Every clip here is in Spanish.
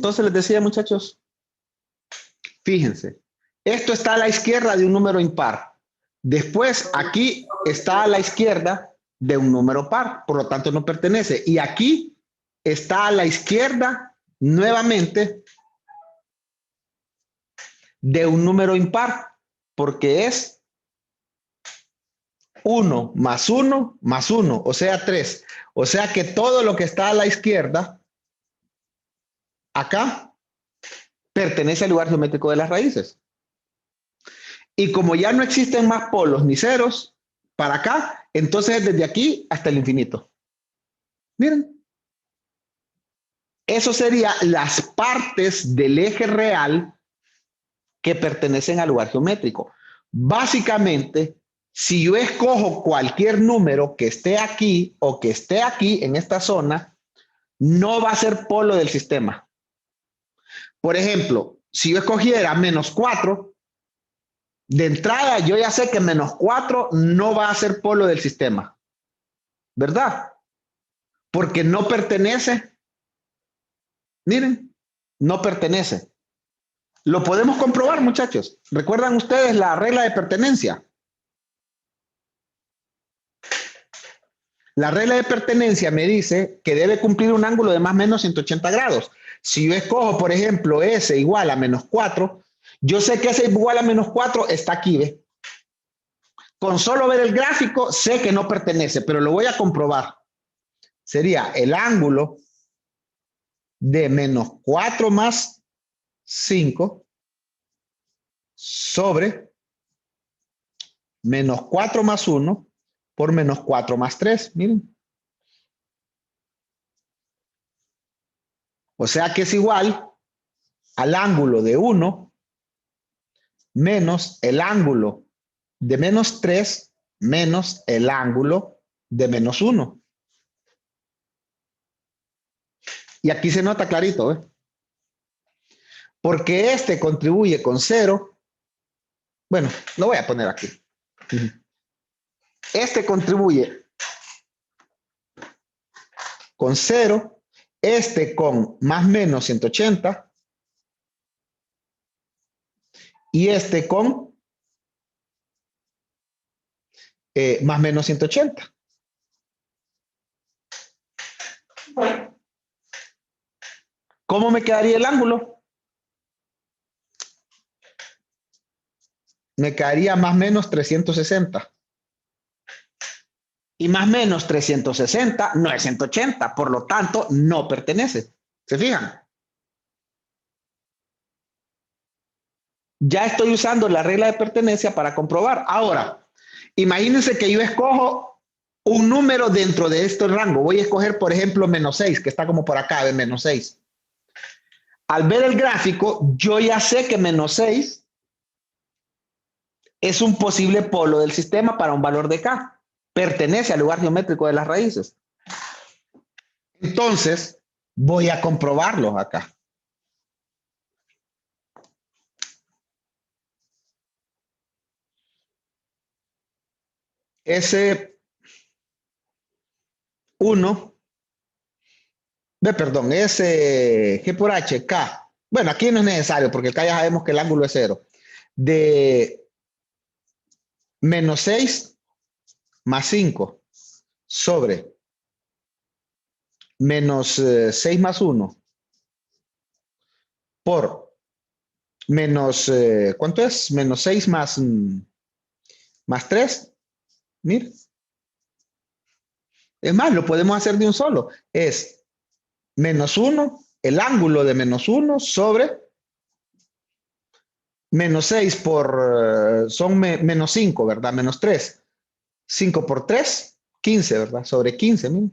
Entonces les decía, muchachos, fíjense, esto está a la izquierda de un número impar. Después, aquí está a la izquierda de un número par, por lo tanto no pertenece. Y aquí está a la izquierda nuevamente de un número impar, porque es 1 más 1 más 1, o sea 3. O sea que todo lo que está a la izquierda, acá, pertenece al lugar geométrico de las raíces. Y como ya no existen más polos ni ceros para acá, entonces desde aquí hasta el infinito. Miren. Eso serían las partes del eje real que pertenecen al lugar geométrico. Básicamente, si yo escojo cualquier número que esté aquí o que esté aquí en esta zona, no va a ser polo del sistema. Por ejemplo, si yo escogiera -4, de entrada yo ya sé que -4 no va a ser polo del sistema, ¿verdad? Porque no pertenece, miren, no pertenece. Lo podemos comprobar, muchachos. ¿Recuerdan ustedes la regla de pertenencia? La regla de pertenencia me dice que debe cumplir un ángulo de más o menos 180 grados. Si yo escojo, por ejemplo, S igual a -4, yo sé que S igual a -4 está aquí, ¿ve? Con solo ver el gráfico sé que no pertenece, pero lo voy a comprobar. Sería el ángulo de -4 más 5 sobre -4 más 1 por -4 más 3. Miren. O sea que es igual al ángulo de 1 menos el ángulo de -3 menos el ángulo de -1. Y aquí se nota clarito, ¿eh? Porque este contribuye con 0. Bueno, lo voy a poner aquí. Este contribuye con 0, este con más o menos 180 y este con más o menos 180. ¿Cómo me quedaría el ángulo? Me quedaría más o menos 360. Y más o menos 360 no es 180, por lo tanto no pertenece. ¿Se fijan? Ya estoy usando la regla de pertenencia para comprobar. Ahora, imagínense que yo escojo un número dentro de este rango. Voy a escoger, por ejemplo, -6, que está como por acá, de -6. Al ver el gráfico, yo ya sé que -6 es un posible polo del sistema para un valor de K. Pertenece al lugar geométrico de las raíces. Entonces, voy a comprobarlo acá. S1, S, G por H, K. Bueno, aquí no es necesario porque acá ya sabemos que el ángulo es 0. De -6 más 5 sobre -6 más 1 por ¿cuánto es? -6 más 3. Mira. Es más, lo podemos hacer de un solo. Es -1, el ángulo de -1 sobre -6 por, son -5, ¿verdad? -3. 5 por 3, 15, ¿verdad? Sobre 15, mira.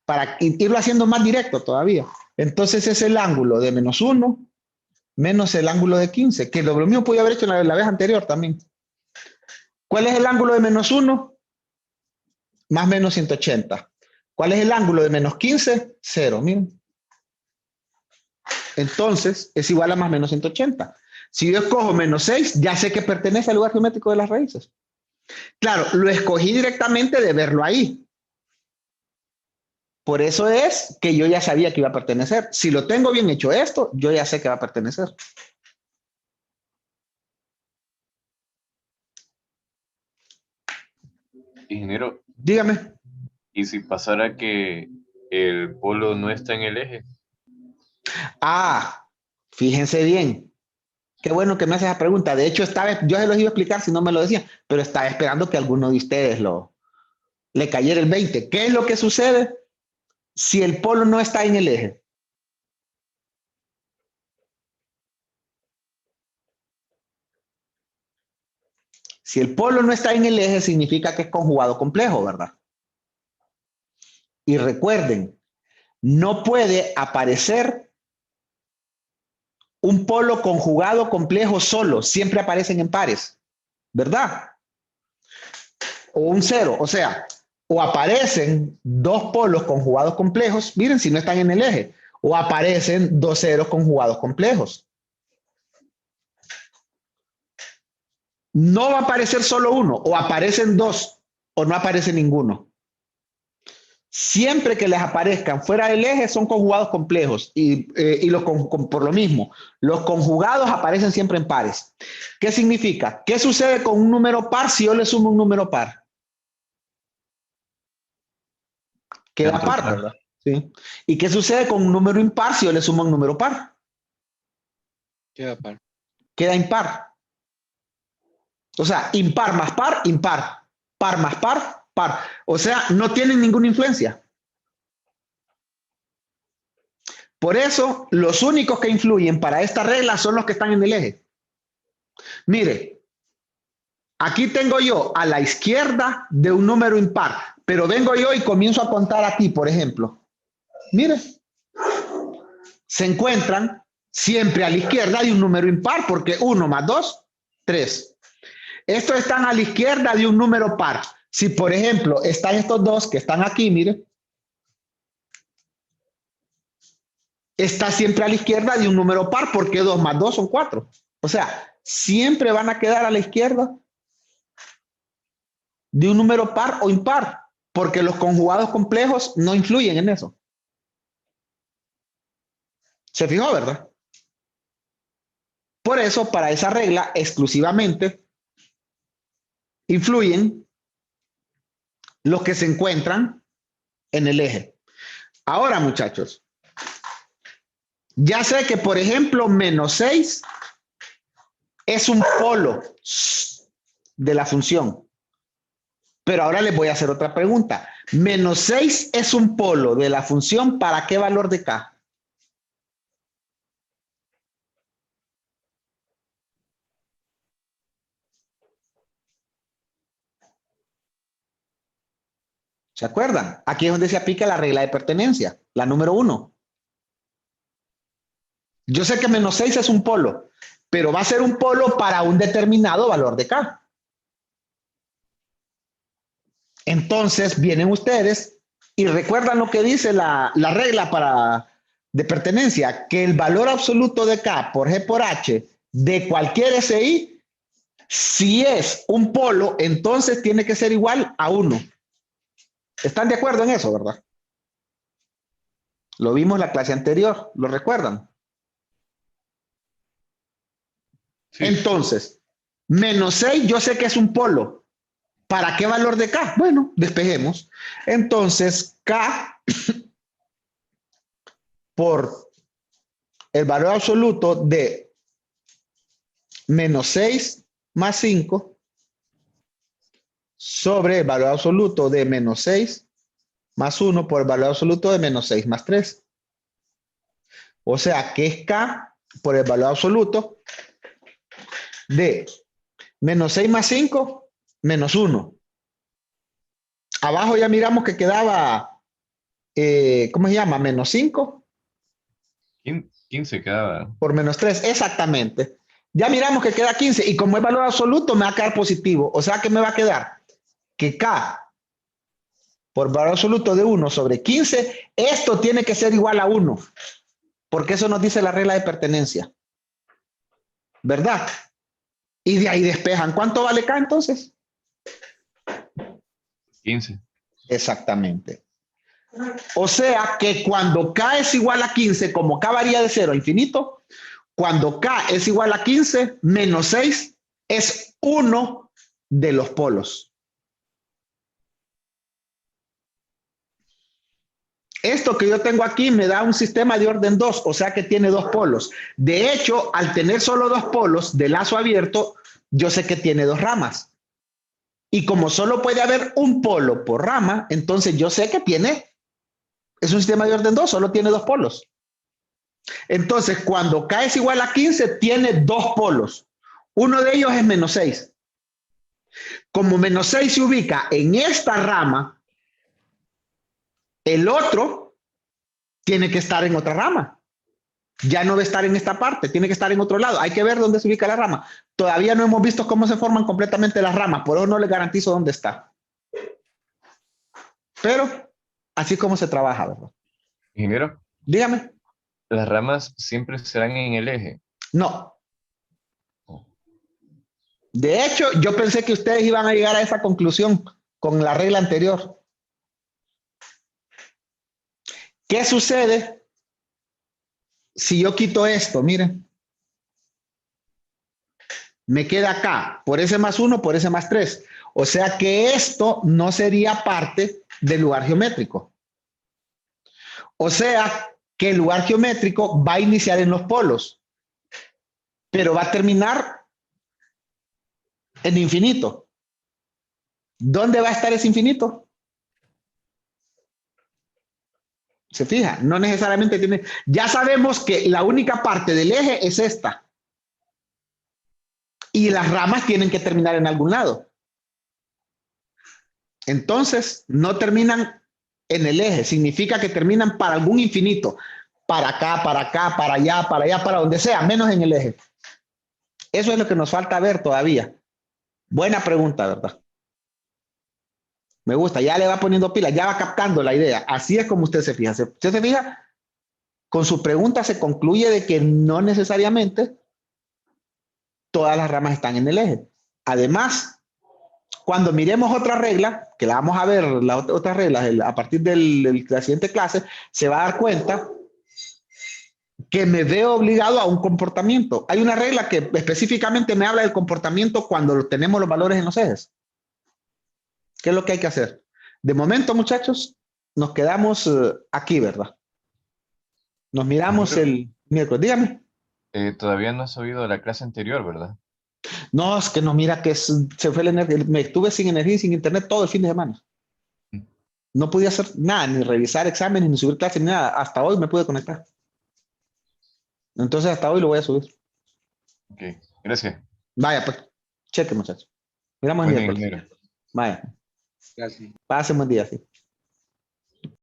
Para irlo haciendo más directo todavía. Entonces es el ángulo de -1 menos el ángulo de 15, que lo mismo podía haber hecho la vez anterior también. ¿Cuál es el ángulo de -1? Más o menos 180. ¿Cuál es el ángulo de -15? 0, miren. Entonces es igual a más o menos 180. Si yo escojo -6, ya sé que pertenece al lugar geométrico de las raíces. Claro, lo escogí directamente de verlo ahí. Por eso es que yo ya sabía que iba a pertenecer. Si lo tengo bien hecho esto, yo ya sé que va a pertenecer. Ingeniero, Dígame. ¿y si pasara que el polo no está en el eje? Ah, fíjense bien. Qué bueno que me hace esa pregunta. De hecho, yo se los iba a explicar si no me lo decían, pero estaba esperando que alguno de ustedes le cayera el 20. ¿Qué es lo que sucede si el polo no está en el eje? Si el polo no está en el eje, significa que es conjugado complejo, ¿verdad? Y recuerden, no puede aparecer un polo conjugado complejo solo, siempre aparecen en pares, ¿verdad? O un cero, o sea, o aparecen dos polos conjugados complejos, miren si no están en el eje, o aparecen dos ceros conjugados complejos. No va a aparecer solo uno, o aparecen dos, o no aparece ninguno. Siempre que les aparezcan fuera del eje son conjugados complejos y por lo mismo, los conjugados aparecen siempre en pares. ¿Qué significa? ¿Qué sucede con un número par si yo le sumo un número par? Queda Otro par, par. ¿verdad? ¿Sí? ¿Y qué sucede con un número impar si yo le sumo un número par? Queda par. Queda impar. O sea, impar más par, impar. Par más par, par. O sea, no tienen ninguna influencia. Por eso, los únicos que influyen para esta regla son los que están en el eje. Mire, aquí tengo yo a la izquierda de un número impar, pero vengo yo y comienzo a contar aquí, por ejemplo. Mire, se encuentran siempre a la izquierda de un número impar, porque 1 más 2, 3. Estos están a la izquierda de un número par. Si, por ejemplo, están estos dos que están aquí, mire, está siempre a la izquierda de un número par, porque 2 más 2 son 4. O sea, siempre van a quedar a la izquierda de un número par o impar, porque los conjugados complejos no influyen en eso. ¿Se fijó, verdad? Por eso, para esa regla, exclusivamente influyen los que se encuentran en el eje. Ahora, muchachos, ya sé que, por ejemplo, menos 6 es un polo de la función. Pero ahora les voy a hacer otra pregunta. Menos 6 es un polo de la función, ¿para qué valor de K? ¿Se acuerdan? Aquí es donde se aplica la regla de pertenencia, la número 1. Yo sé que menos 6 es un polo, pero va a ser un polo para un determinado valor de K. Entonces vienen ustedes y recuerdan lo que dice la regla de pertenencia, que el valor absoluto de K por G por H de cualquier SI, si es un polo, entonces tiene que ser igual a 1. ¿Están de acuerdo en eso, verdad? Lo vimos en la clase anterior, ¿lo recuerdan? Sí. Entonces, menos 6 yo sé que es un polo. ¿Para qué valor de K? Bueno, despejemos. Entonces, K por el valor absoluto de menos 6 más 5 sobre el valor absoluto de menos 6 más 1 por el valor absoluto de menos 6 más 3. O sea, que es K por el valor absoluto de menos 6 más 5 menos 1. Abajo ya miramos que quedaba, ¿cómo se llama? Menos 5 15 quedaba. por menos 3, exactamente. Ya miramos que queda 15 y como es valor absoluto me va a quedar positivo. O sea, ¿qué me va a quedar? Que K por valor absoluto de 1 sobre 15, esto tiene que ser igual a 1, porque eso nos dice la regla de pertenencia. ¿Verdad? Y de ahí despejan. ¿Cuánto vale K entonces? 15. Exactamente. O sea que cuando K es igual a 15, como K varía de 0 a infinito, cuando K es igual a 15, menos 6 es uno de los polos. Esto que yo tengo aquí me da un sistema de orden 2, o sea que tiene dos polos. De hecho, al tener solo dos polos de lazo abierto, yo sé que tiene dos ramas. Y como solo puede haber un polo por rama, entonces yo sé que es un sistema de orden 2, solo tiene dos polos. Entonces, cuando K es igual a 15, tiene dos polos. Uno de ellos es menos 6. Como menos 6 se ubica en esta rama, el otro tiene que estar en otra rama. Ya no debe estar en esta parte, tiene que estar en otro lado. Hay que ver dónde se ubica la rama. Todavía no hemos visto cómo se forman completamente las ramas, por eso no les garantizo dónde está. Pero así como se trabaja, ¿verdad? Ingeniero, Dígame. las ramas siempre serán en el eje. No. De hecho, yo pensé que ustedes iban a llegar a esa conclusión con la regla anterior. ¿Qué sucede si yo quito esto? Miren. Me queda acá, por ese más 1, por ese más 3. O sea que esto no sería parte del lugar geométrico. O sea que el lugar geométrico va a iniciar en los polos, pero va a terminar en infinito. ¿Dónde va a estar ese infinito? ¿Se fija? No necesariamente tiene... Ya sabemos que la única parte del eje es esta. Y las ramas tienen que terminar en algún lado. Entonces, no terminan en el eje. Significa que terminan para algún infinito. Para acá, para allá, para donde sea, menos en el eje. Eso es lo que nos falta ver todavía. Buena pregunta, ¿verdad? Me gusta, ya le va poniendo pilas, ya va captando la idea. Así es como usted se fija. Usted se fija, con su pregunta se concluye de que no necesariamente todas las ramas están en el eje. Además, cuando miremos otra regla, que la vamos a ver, las otras reglas a partir de la siguiente clase, se va a dar cuenta que me veo obligado a un comportamiento. Hay una regla que específicamente me habla del comportamiento cuando tenemos los valores en los ejes. ¿Qué es lo que hay que hacer? De momento, muchachos, nos quedamos aquí, ¿verdad? Nos miramos el miércoles. Dígame. Todavía no has oído la clase anterior, ¿verdad? No, es que no, mira que se fue la energía. Me estuve sin energía y sin internet todo el fin de semana. No podía hacer nada, ni revisar exámenes, ni subir clases, ni nada. Hasta hoy me pude conectar. Entonces, hasta hoy lo voy a subir. Ok, gracias. Vaya, pues, cheque, muchachos. Miramos el Buen día, miércoles. ingeniero. Vaya, Gracias. pasen buen día, sí.